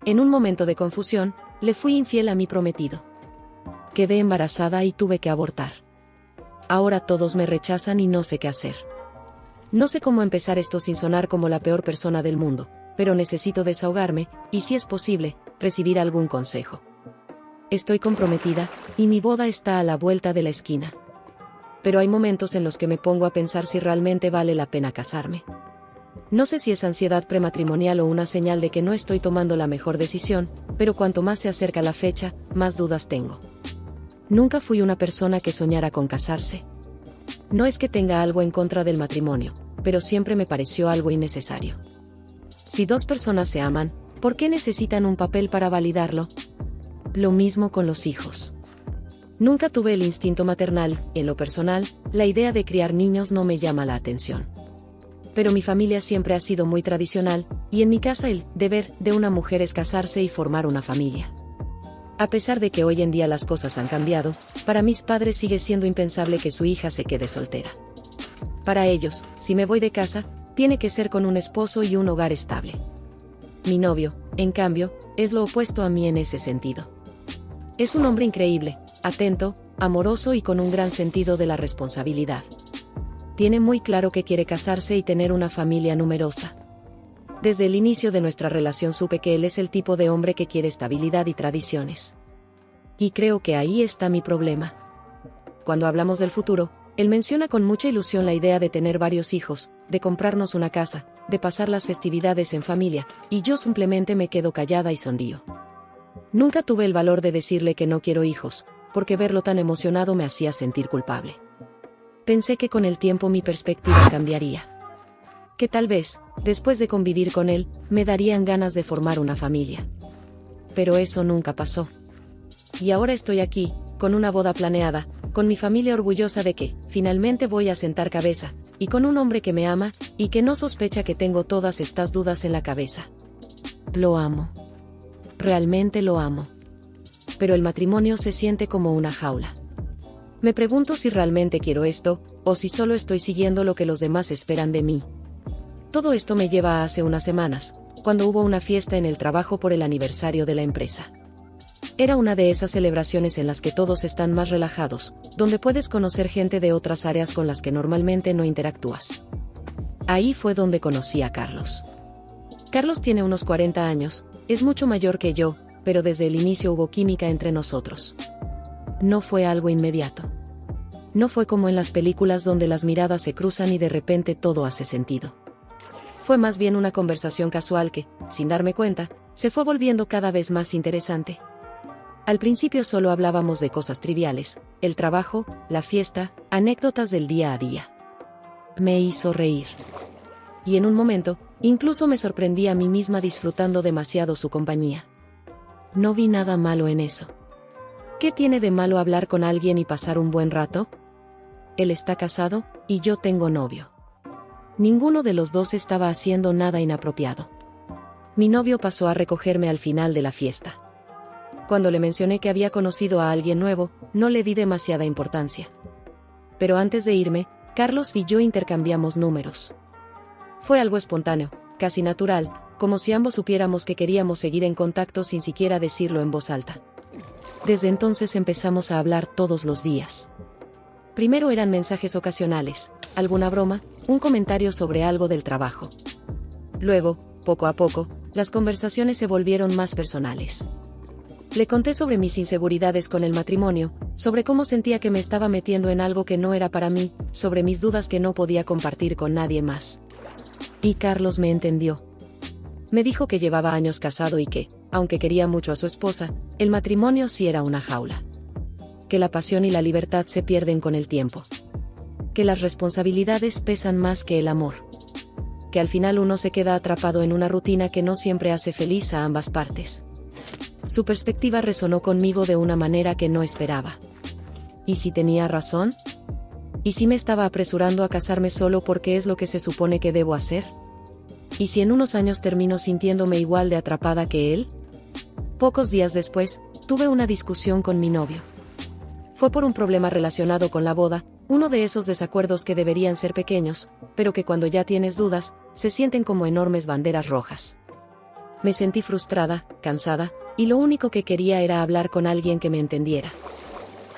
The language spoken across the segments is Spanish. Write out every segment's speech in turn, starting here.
En un momento de confusión, le fui infiel a mi prometido. Quedé embarazada y tuve que abortar. Ahora todos me rechazan y no sé qué hacer. No sé cómo empezar esto sin sonar como la peor persona del mundo, pero necesito desahogarme, y si es posible, recibir algún consejo. Estoy comprometida, y mi boda está a la vuelta de la esquina. Pero hay momentos en los que me pongo a pensar si realmente vale la pena casarme. No sé si es ansiedad prematrimonial o una señal de que no estoy tomando la mejor decisión, pero cuanto más se acerca la fecha, más dudas tengo. Nunca fui una persona que soñara con casarse. No es que tenga algo en contra del matrimonio, pero siempre me pareció algo innecesario. Si dos personas se aman, ¿por qué necesitan un papel para validarlo? Lo mismo con los hijos. Nunca tuve el instinto maternal, en lo personal, la idea de criar niños no me llama la atención. Pero mi familia siempre ha sido muy tradicional, y en mi casa el deber de una mujer es casarse y formar una familia. A pesar de que hoy en día las cosas han cambiado, para mis padres sigue siendo impensable que su hija se quede soltera. Para ellos, si me voy de casa, tiene que ser con un esposo y un hogar estable. Mi novio, en cambio, es lo opuesto a mí en ese sentido. Es un hombre increíble, atento, amoroso y con un gran sentido de la responsabilidad. Tiene muy claro que quiere casarse y tener una familia numerosa. Desde el inicio de nuestra relación supe que él es el tipo de hombre que quiere estabilidad y tradiciones. Y creo que ahí está mi problema. Cuando hablamos del futuro, él menciona con mucha ilusión la idea de tener varios hijos, de comprarnos una casa, de pasar las festividades en familia, y yo simplemente me quedo callada y sonrío. Nunca tuve el valor de decirle que no quiero hijos, porque verlo tan emocionado me hacía sentir culpable. Pensé que con el tiempo mi perspectiva cambiaría. Que tal vez, después de convivir con él, me darían ganas de formar una familia. Pero eso nunca pasó. Y ahora estoy aquí, con una boda planeada, con mi familia orgullosa de que, finalmente voy a sentar cabeza, y con un hombre que me ama, y que no sospecha que tengo todas estas dudas en la cabeza. Lo amo. Realmente lo amo. Pero el matrimonio se siente como una jaula. Me pregunto si realmente quiero esto, o si solo estoy siguiendo lo que los demás esperan de mí. Todo esto me lleva a hace unas semanas, cuando hubo una fiesta en el trabajo por el aniversario de la empresa. Era una de esas celebraciones en las que todos están más relajados, donde puedes conocer gente de otras áreas con las que normalmente no interactúas. Ahí fue donde conocí a Carlos. Carlos tiene unos 40 años, es mucho mayor que yo, pero desde el inicio hubo química entre nosotros. No fue algo inmediato. No fue como en las películas donde las miradas se cruzan y de repente todo hace sentido. Fue más bien una conversación casual que, sin darme cuenta, se fue volviendo cada vez más interesante. Al principio solo hablábamos de cosas triviales, el trabajo, la fiesta, anécdotas del día a día. Me hizo reír. Y en un momento, incluso me sorprendí a mí misma disfrutando demasiado su compañía. No vi nada malo en eso. ¿Qué tiene de malo hablar con alguien y pasar un buen rato? Él está casado, y yo tengo novio. Ninguno de los dos estaba haciendo nada inapropiado. Mi novio pasó a recogerme al final de la fiesta. Cuando le mencioné que había conocido a alguien nuevo, no le di demasiada importancia. Pero antes de irme, Carlos y yo intercambiamos números. Fue algo espontáneo, casi natural, como si ambos supiéramos que queríamos seguir en contacto sin siquiera decirlo en voz alta. Desde entonces empezamos a hablar todos los días. Primero eran mensajes ocasionales, alguna broma, un comentario sobre algo del trabajo. Luego, poco a poco, las conversaciones se volvieron más personales. Le conté sobre mis inseguridades con el matrimonio, sobre cómo sentía que me estaba metiendo en algo que no era para mí, sobre mis dudas que no podía compartir con nadie más. Y Carlos me entendió. Me dijo que llevaba años casado y que, aunque quería mucho a su esposa, el matrimonio sí era una jaula. Que la pasión y la libertad se pierden con el tiempo. Que las responsabilidades pesan más que el amor. Que al final uno se queda atrapado en una rutina que no siempre hace feliz a ambas partes. Su perspectiva resonó conmigo de una manera que no esperaba. ¿Y si tenía razón? ¿Y si me estaba apresurando a casarme solo porque es lo que se supone que debo hacer? ¿Y si en unos años termino sintiéndome igual de atrapada que él? Pocos días después, tuve una discusión con mi novio. Fue por un problema relacionado con la boda, uno de esos desacuerdos que deberían ser pequeños, pero que cuando ya tienes dudas, se sienten como enormes banderas rojas. Me sentí frustrada, cansada, y lo único que quería era hablar con alguien que me entendiera.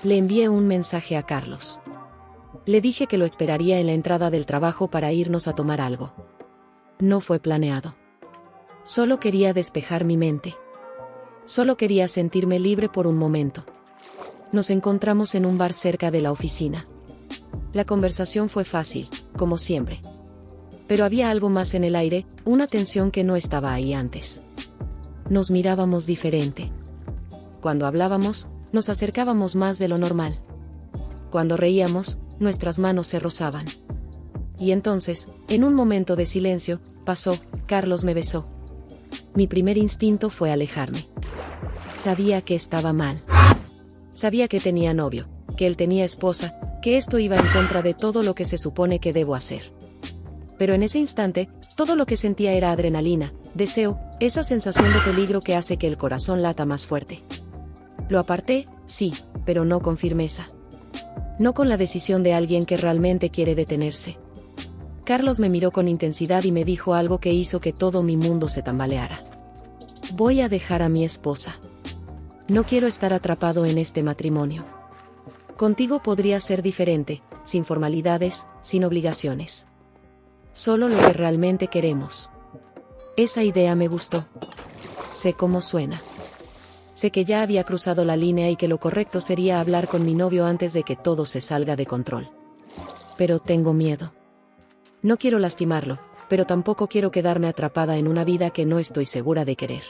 Le envié un mensaje a Carlos. Le dije que lo esperaría en la entrada del trabajo para irnos a tomar algo. No fue planeado. Solo quería despejar mi mente. Solo quería sentirme libre por un momento. Nos encontramos en un bar cerca de la oficina. La conversación fue fácil, como siempre. Pero había algo más en el aire, una tensión que no estaba ahí antes. Nos mirábamos diferente. Cuando hablábamos, nos acercábamos más de lo normal. Cuando reíamos, nuestras manos se rozaban. Y entonces, en un momento de silencio, pasó, Carlos me besó. Mi primer instinto fue alejarme. Sabía que estaba mal. Sabía que tenía novio, que él tenía esposa, que esto iba en contra de todo lo que se supone que debo hacer. Pero en ese instante, todo lo que sentía era adrenalina, deseo, esa sensación de peligro que hace que el corazón lata más fuerte. Lo aparté, sí, pero no con firmeza. No con la decisión de alguien que realmente quiere detenerse. Carlos me miró con intensidad y me dijo algo que hizo que todo mi mundo se tambaleara. Voy a dejar a mi esposa. No quiero estar atrapado en este matrimonio. Contigo podría ser diferente, sin formalidades, sin obligaciones. Solo lo que realmente queremos. Esa idea me gustó. Sé cómo suena. Sé que ya había cruzado la línea y que lo correcto sería hablar con mi novio antes de que todo se salga de control. Pero tengo miedo. No quiero lastimarlo, pero tampoco quiero quedarme atrapada en una vida que no estoy segura de querer.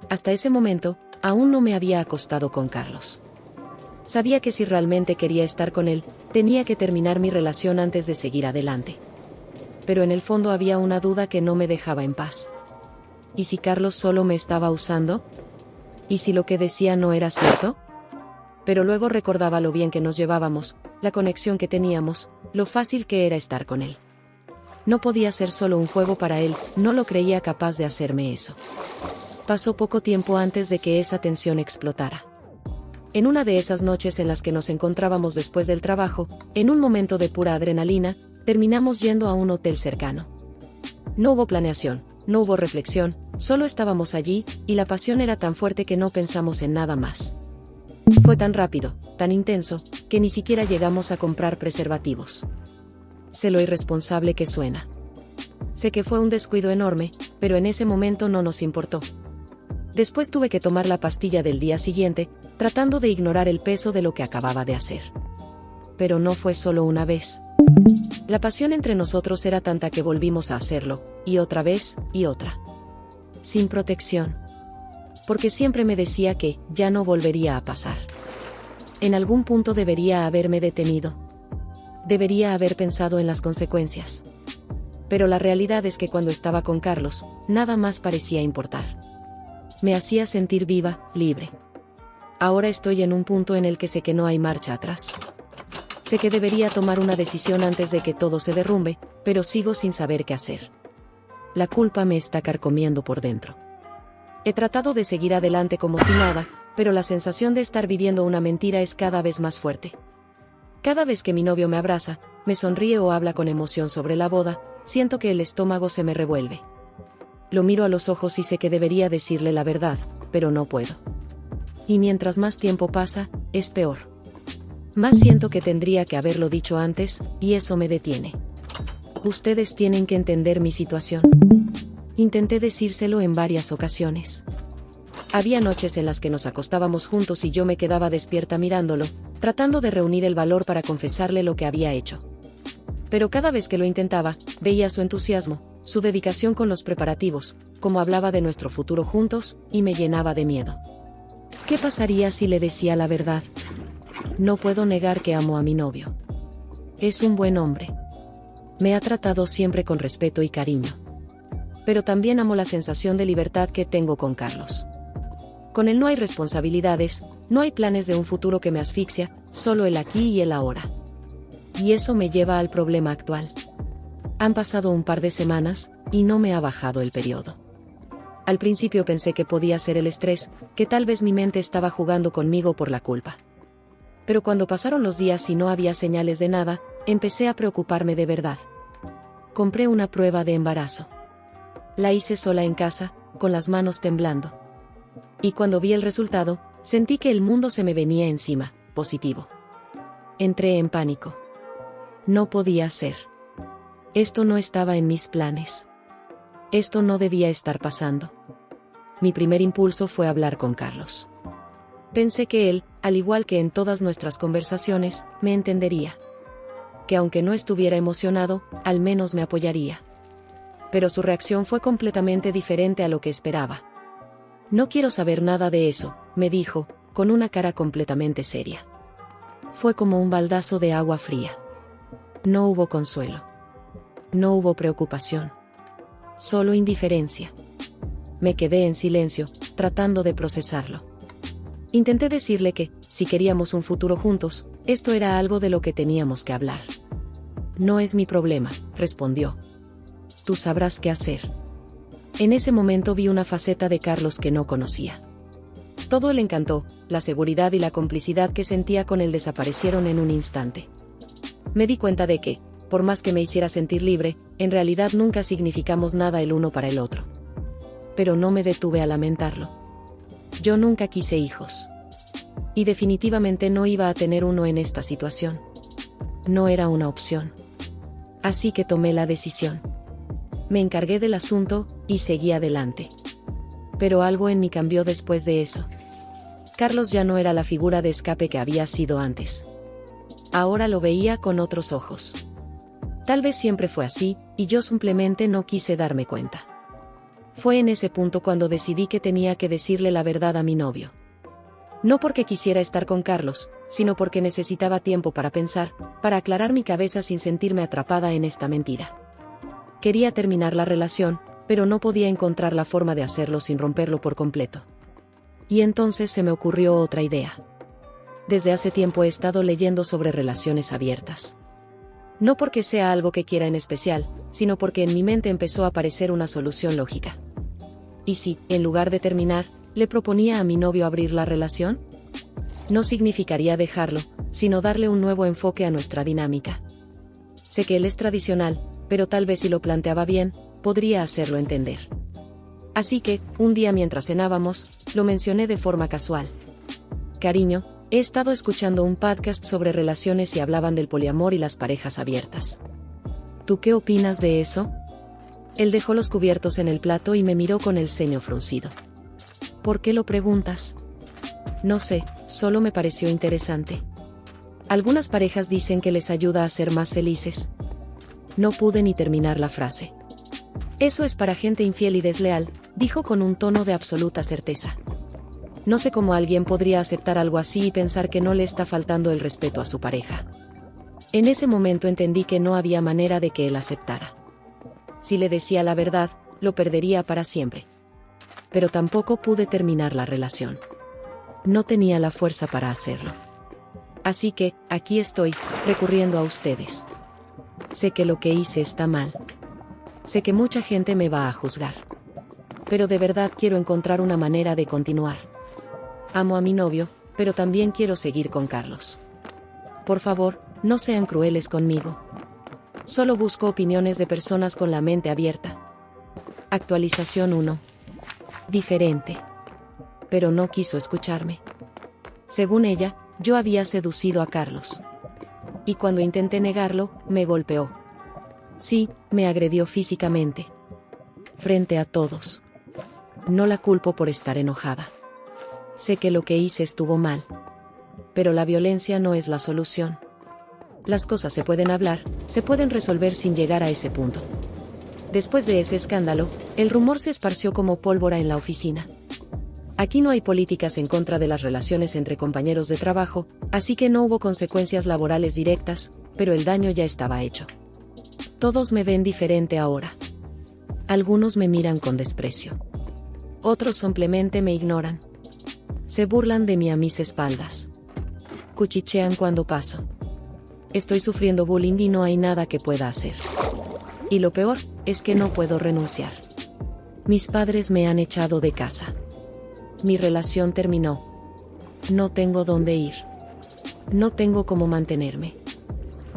Hasta ese momento, aún no me había acostado con Carlos. Sabía que si realmente quería estar con él, tenía que terminar mi relación antes de seguir adelante. Pero en el fondo había una duda que no me dejaba en paz. ¿Y si Carlos solo me estaba usando? ¿Y si lo que decía no era cierto? Pero luego recordaba lo bien que nos llevábamos, la conexión que teníamos, lo fácil que era estar con él. No podía ser solo un juego para él, no lo creía capaz de hacerme eso. Pasó poco tiempo antes de que esa tensión explotara. En una de esas noches en las que nos encontrábamos después del trabajo, en un momento de pura adrenalina, terminamos yendo a un hotel cercano. No hubo planeación, no hubo reflexión, solo estábamos allí, y la pasión era tan fuerte que no pensamos en nada más. Fue tan rápido, tan intenso, que ni siquiera llegamos a comprar preservativos. Sé lo irresponsable que suena. Sé que fue un descuido enorme, pero en ese momento no nos importó. Después tuve que tomar la pastilla del día siguiente, tratando de ignorar el peso de lo que acababa de hacer. Pero no fue solo una vez. La pasión entre nosotros era tanta que volvimos a hacerlo, y otra vez, y otra. Sin protección. Porque siempre me decía que ya no volvería a pasar. En algún punto debería haberme detenido. Debería haber pensado en las consecuencias. Pero la realidad es que cuando estaba con Carlos, nada más parecía importar. Me hacía sentir viva, libre. Ahora estoy en un punto en el que sé que no hay marcha atrás. Sé que debería tomar una decisión antes de que todo se derrumbe, pero sigo sin saber qué hacer. La culpa me está carcomiendo por dentro. He tratado de seguir adelante como si nada, pero la sensación de estar viviendo una mentira es cada vez más fuerte. Cada vez que mi novio me abraza, me sonríe o habla con emoción sobre la boda, siento que el estómago se me revuelve. Lo miro a los ojos y sé que debería decirle la verdad, pero no puedo. Y mientras más tiempo pasa, es peor. Más siento que tendría que haberlo dicho antes, y eso me detiene. Ustedes tienen que entender mi situación. Intenté decírselo en varias ocasiones. Había noches en las que nos acostábamos juntos y yo me quedaba despierta mirándolo, tratando de reunir el valor para confesarle lo que había hecho. Pero cada vez que lo intentaba, veía su entusiasmo, su dedicación con los preparativos, cómo hablaba de nuestro futuro juntos, y me llenaba de miedo. ¿Qué pasaría si le decía la verdad? No puedo negar que amo a mi novio. Es un buen hombre. Me ha tratado siempre con respeto y cariño. Pero también amo la sensación de libertad que tengo con Carlos. Con él no hay responsabilidades, no hay planes de un futuro que me asfixia, solo el aquí y el ahora. Y eso me lleva al problema actual. Han pasado un par de semanas, y no me ha bajado el periodo. Al principio pensé que podía ser el estrés, que tal vez mi mente estaba jugando conmigo por la culpa. Pero cuando pasaron los días y no había señales de nada, empecé a preocuparme de verdad. Compré una prueba de embarazo. La hice sola en casa, con las manos temblando. Y cuando vi el resultado, sentí que el mundo se me venía encima, positivo. Entré en pánico. No podía ser. Esto no estaba en mis planes. Esto no debía estar pasando. Mi primer impulso fue hablar con Carlos. Pensé que él, al igual que en todas nuestras conversaciones, me entendería. Que aunque no estuviera emocionado, al menos me apoyaría. Pero su reacción fue completamente diferente a lo que esperaba. No quiero saber nada de eso, me dijo, con una cara completamente seria. Fue como un baldazo de agua fría. No hubo consuelo. No hubo preocupación. Solo indiferencia. Me quedé en silencio, tratando de procesarlo. Intenté decirle que, si queríamos un futuro juntos, esto era algo de lo que teníamos que hablar. No es mi problema, respondió. Tú sabrás qué hacer. En ese momento vi una faceta de Carlos que no conocía. Todo le encantó, la seguridad y la complicidad que sentía con él desaparecieron en un instante. Me di cuenta de que, por más que me hiciera sentir libre, en realidad nunca significamos nada el uno para el otro. Pero no me detuve a lamentarlo. Yo nunca quise hijos. Y definitivamente no iba a tener uno en esta situación. No era una opción. Así que tomé la decisión. Me encargué del asunto, y seguí adelante. Pero algo en mí cambió después de eso. Carlos ya no era la figura de escape que había sido antes. Ahora lo veía con otros ojos. Tal vez siempre fue así, y yo simplemente no quise darme cuenta. Fue en ese punto cuando decidí que tenía que decirle la verdad a mi novio. No porque quisiera estar con Carlos, sino porque necesitaba tiempo para pensar, para aclarar mi cabeza sin sentirme atrapada en esta mentira. Quería terminar la relación, pero no podía encontrar la forma de hacerlo sin romperlo por completo. Y entonces se me ocurrió otra idea. Desde hace tiempo he estado leyendo sobre relaciones abiertas. No porque sea algo que quiera en especial, sino porque en mi mente empezó a aparecer una solución lógica. ¿Y si, en lugar de terminar, le proponía a mi novio abrir la relación? No significaría dejarlo, sino darle un nuevo enfoque a nuestra dinámica. Sé que él es tradicional, pero tal vez si lo planteaba bien, podría hacerlo entender. Así que, un día mientras cenábamos, lo mencioné de forma casual. Cariño, he estado escuchando un podcast sobre relaciones y hablaban del poliamor y las parejas abiertas. ¿Tú qué opinas de eso? Él dejó los cubiertos en el plato y me miró con el ceño fruncido. ¿Por qué lo preguntas? No sé, solo me pareció interesante. Algunas parejas dicen que les ayuda a ser más felices. No pude ni terminar la frase. Eso es para gente infiel y desleal, dijo con un tono de absoluta certeza. No sé cómo alguien podría aceptar algo así y pensar que no le está faltando el respeto a su pareja. En ese momento entendí que no había manera de que él aceptara. Si le decía la verdad, lo perdería para siempre. Pero tampoco pude terminar la relación. No tenía la fuerza para hacerlo. Así que, aquí estoy, recurriendo a ustedes. Sé que lo que hice está mal. Sé que mucha gente me va a juzgar. Pero de verdad quiero encontrar una manera de continuar. Amo a mi novio, pero también quiero seguir con Carlos. Por favor, no sean crueles conmigo. Solo busco opiniones de personas con la mente abierta. Actualización 1. Diferente. Pero no quiso escucharme. Según ella, yo había seducido a Carlos. Y cuando intenté negarlo, me golpeó. Sí, me agredió físicamente. Frente a todos. No la culpo por estar enojada. Sé que lo que hice estuvo mal. Pero la violencia no es la solución. Las cosas se pueden hablar, se pueden resolver sin llegar a ese punto. Después de ese escándalo, el rumor se esparció como pólvora en la oficina. Aquí no hay políticas en contra de las relaciones entre compañeros de trabajo, así que no hubo consecuencias laborales directas, pero el daño ya estaba hecho. Todos me ven diferente ahora. Algunos me miran con desprecio. Otros simplemente me ignoran. Se burlan de mí a mis espaldas. Cuchichean cuando paso. Estoy sufriendo bullying y no hay nada que pueda hacer. Y lo peor, es que no puedo renunciar. Mis padres me han echado de casa. Mi relación terminó. No tengo dónde ir. No tengo cómo mantenerme.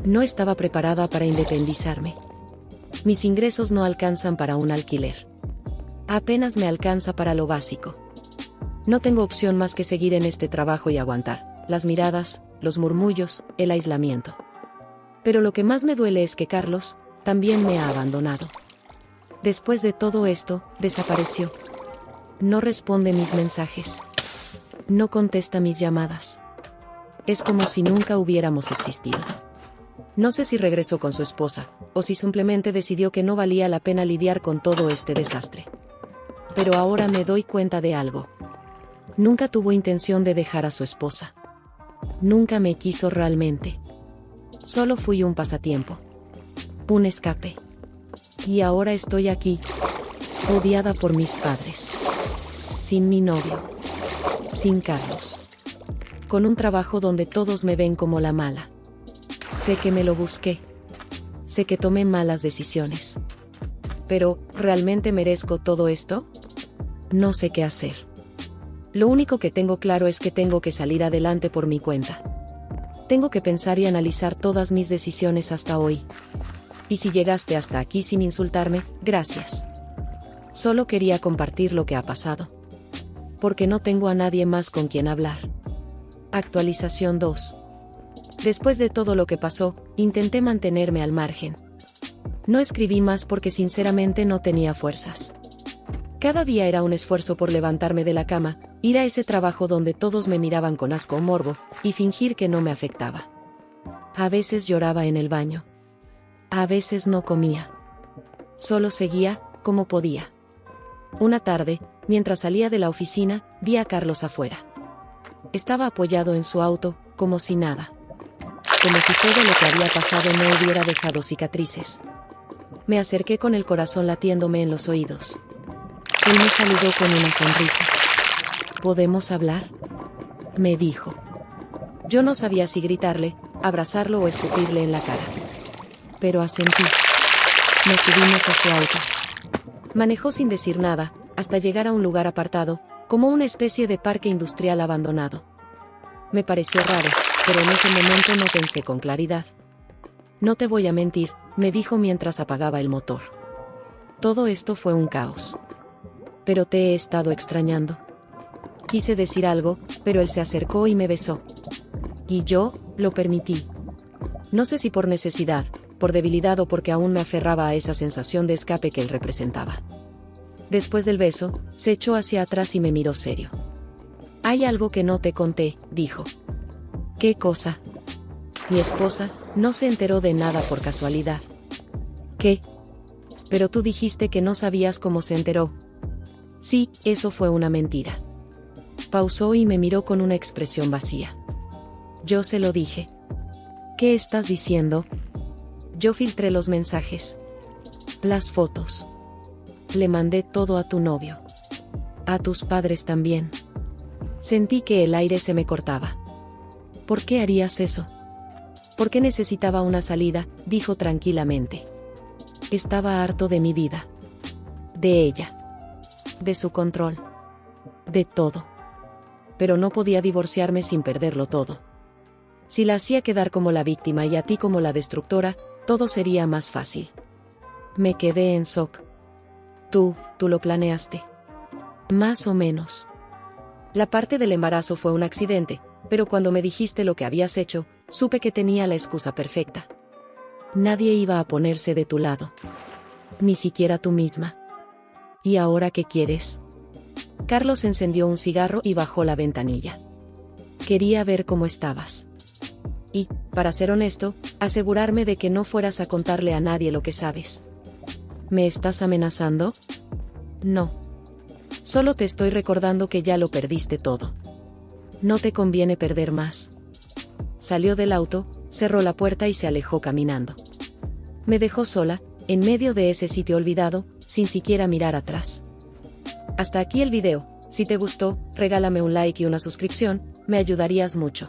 No estaba preparada para independizarme. Mis ingresos no alcanzan para un alquiler. Apenas me alcanza para lo básico. No tengo opción más que seguir en este trabajo y aguantar las miradas, los murmullos, el aislamiento. Pero lo que más me duele es que Carlos también me ha abandonado. Después de todo esto, desapareció. No responde mis mensajes. No contesta mis llamadas. Es como si nunca hubiéramos existido. No sé si regresó con su esposa, o si simplemente decidió que no valía la pena lidiar con todo este desastre. Pero ahora me doy cuenta de algo. Nunca tuvo intención de dejar a su esposa. Nunca me quiso realmente. Solo fui un pasatiempo. Un escape. Y ahora estoy aquí, odiada por mis padres. Sin mi novio. Sin Carlos. Con un trabajo donde todos me ven como la mala. Sé que me lo busqué. Sé que tomé malas decisiones. Pero, ¿realmente merezco todo esto? No sé qué hacer. Lo único que tengo claro es que tengo que salir adelante por mi cuenta. Tengo que pensar y analizar todas mis decisiones hasta hoy. Y si llegaste hasta aquí sin insultarme, gracias. Solo quería compartir lo que ha pasado. Porque no tengo a nadie más con quien hablar. Actualización 2. Después de todo lo que pasó, intenté mantenerme al margen. No escribí más porque sinceramente no tenía fuerzas. Cada día era un esfuerzo por levantarme de la cama, ir a ese trabajo donde todos me miraban con asco o morbo, y fingir que no me afectaba. A veces lloraba en el baño. A veces no comía. Solo seguía, como podía. Una tarde, mientras salía de la oficina, vi a Carlos afuera. Estaba apoyado en su auto, como si nada. Como si todo lo que había pasado no hubiera dejado cicatrices. Me acerqué con el corazón latiéndome en los oídos. Él me saludó con una sonrisa. ¿Podemos hablar?, me dijo. Yo no sabía si gritarle, abrazarlo o escupirle en la cara. Pero asentí. Nos subimos a su auto. Manejó sin decir nada, hasta llegar a un lugar apartado, como una especie de parque industrial abandonado. Me pareció raro, pero en ese momento no pensé con claridad. No te voy a mentir, me dijo mientras apagaba el motor. Todo esto fue un caos. Pero te he estado extrañando. Quise decir algo, pero él se acercó y me besó. Y yo, lo permití. No sé si por necesidad, por debilidad o porque aún me aferraba a esa sensación de escape que él representaba. Después del beso, se echó hacia atrás y me miró serio. Hay algo que no te conté, dijo. ¿Qué cosa? Mi esposa no se enteró de nada por casualidad. ¿Qué? Pero tú dijiste que no sabías cómo se enteró. Sí, eso fue una mentira. Pausó y me miró con una expresión vacía. Yo se lo dije. ¿Qué estás diciendo? Yo filtré los mensajes. Las fotos. Le mandé todo a tu novio. A tus padres también. Sentí que el aire se me cortaba. ¿Por qué harías eso? Porque necesitaba una salida, dijo tranquilamente. Estaba harto de mi vida. De ella. De su control. De todo. Pero no podía divorciarme sin perderlo todo. Si la hacía quedar como la víctima y a ti como la destructora, todo sería más fácil. Me quedé en shock. Tú lo planeaste. Más o menos. La parte del embarazo fue un accidente, pero cuando me dijiste lo que habías hecho, supe que tenía la excusa perfecta. Nadie iba a ponerse de tu lado. Ni siquiera tú misma. ¿Y ahora qué quieres? Carlos encendió un cigarro y bajó la ventanilla. Quería ver cómo estabas. Y, para ser honesto, asegurarme de que no fueras a contarle a nadie lo que sabes. ¿Me estás amenazando? No. Solo te estoy recordando que ya lo perdiste todo. No te conviene perder más. Salió del auto, cerró la puerta y se alejó caminando. Me dejó sola, en medio de ese sitio olvidado, sin siquiera mirar atrás. Hasta aquí el video. Si te gustó, regálame un like y una suscripción, me ayudarías mucho.